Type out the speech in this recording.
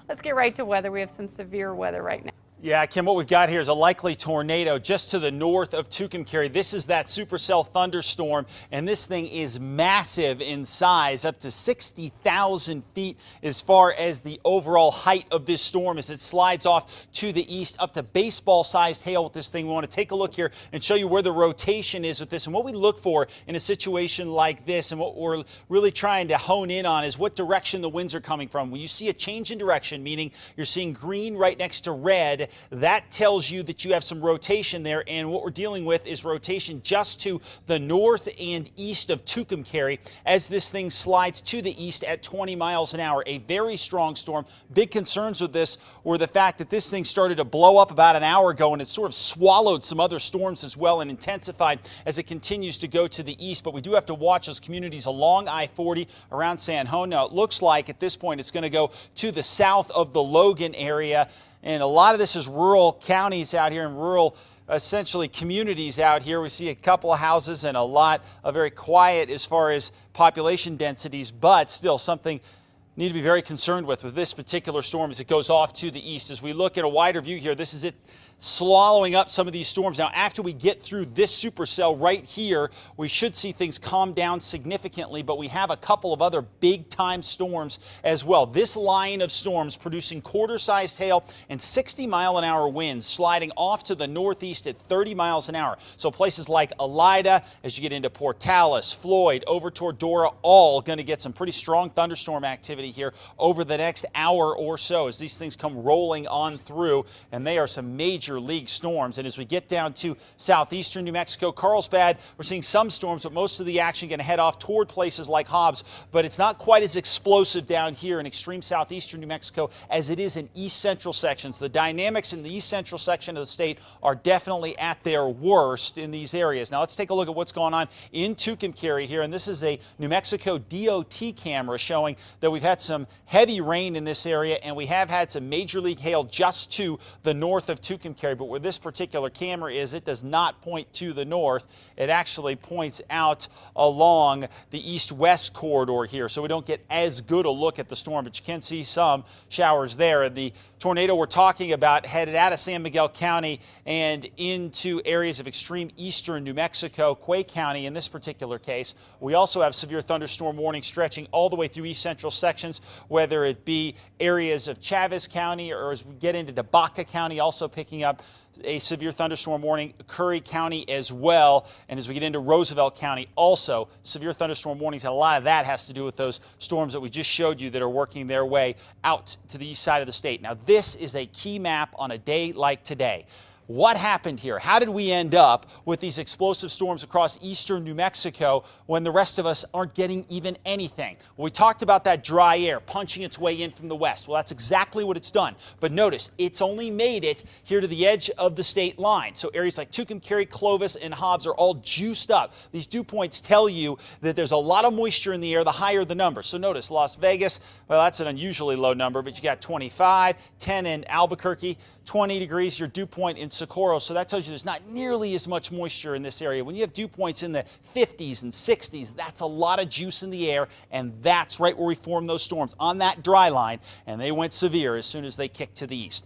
Let's get right to weather. We have some severe weather right now. Yeah, Kim, what we've got here is a likely tornado just to the north of Tucumcari. This is that supercell thunderstorm, and this thing is massive in size, up to 60,000 feet as far as the overall height of this storm as it slides off to the east, up to baseball-sized hail with this thing. We want to take a look here and show you where the rotation is with this and what we look for in a situation like this. And what we're really trying to hone in on is what direction the winds are coming from. When you see a change in direction, meaning you're seeing green right next to red, that tells you that you have some rotation there, and what we're dealing with is rotation just to the north and east of Tucumcari as this thing slides to the east at 20 miles an hour. A very strong storm. Big concerns with this were the fact that this thing started to blow up about an hour ago, and it sort of swallowed some other storms as well and intensified as it continues to go to the east. But we do have to watch those communities along I-40 around San Juan. Now, it looks like at this point it's going to go to the south of the Logan area. And a lot of this is rural counties out here and rural, essentially, communities out here. We see a couple of houses and a lot of very quiet as far as population densities, but still something need to be very concerned with this particular storm as it goes off to the east. As we look at a wider view here, this is it swallowing up some of these storms. Now, after we get through this supercell right here, we should see things calm down significantly, but we have a couple of other big-time storms as well. This line of storms producing quarter-sized hail and 60-mile-an-hour winds sliding off to the northeast at 30 miles an hour. So places like Elida, as you get into Portales, Floyd, over toward Dora, all going to get some pretty strong thunderstorm activity here over the next hour or so as these things come rolling on through, and they are some major league storms. And as we get down to southeastern New Mexico, Carlsbad, we're seeing some storms, but most of the action going to head off toward places like Hobbs. But it's not quite as explosive down here in extreme southeastern New Mexico as it is in east central sections. The dynamics in the east central section of the state are definitely at their worst in these areas. Now let's take a look at what's going on in Tucumcari here. And this is a New Mexico DOT camera showing that we've had some heavy rain in this area, and we have had some major league hail just to the north of Tucumcari. But where this particular camera is, it does not point to the north. It actually points out along the east-west corridor here, so we don't get as good a look at the storm, but you can see some showers there. And the tornado we're talking about headed out of San Miguel County and into areas of extreme eastern New Mexico, Quay County in this particular case. We also have severe thunderstorm warnings stretching all the way through east central sections, whether it be areas of Chavez County or as we get into Baca County, also picking up a severe thunderstorm warning, Curry County as well. And as we get into Roosevelt County, also severe thunderstorm warnings. And a lot of that has to do with those storms that we just showed you that are working their way out to the east side of the state. Now, this is a key map on a day like today. What happened here? How did we end up with these explosive storms across eastern New Mexico when the rest of us aren't getting even anything? Well, we talked about that dry air punching its way in from the west. Well, that's exactly what it's done. But notice, it's only made it here to the edge of the state line. So areas like Tucumcari, Clovis, and Hobbs are all juiced up. These dew points tell you that there's a lot of moisture in the air, the higher the number. So notice Las Vegas, well, that's an unusually low number, but you got 25, 10 in Albuquerque, 20 degrees, your dew point in Socorro. So that tells you there's not nearly as much moisture in this area. When you have dew points in the 50s and 60s, that's a lot of juice in the air, and that's right where we form those storms on that dry line, and they went severe as soon as they kicked to the east.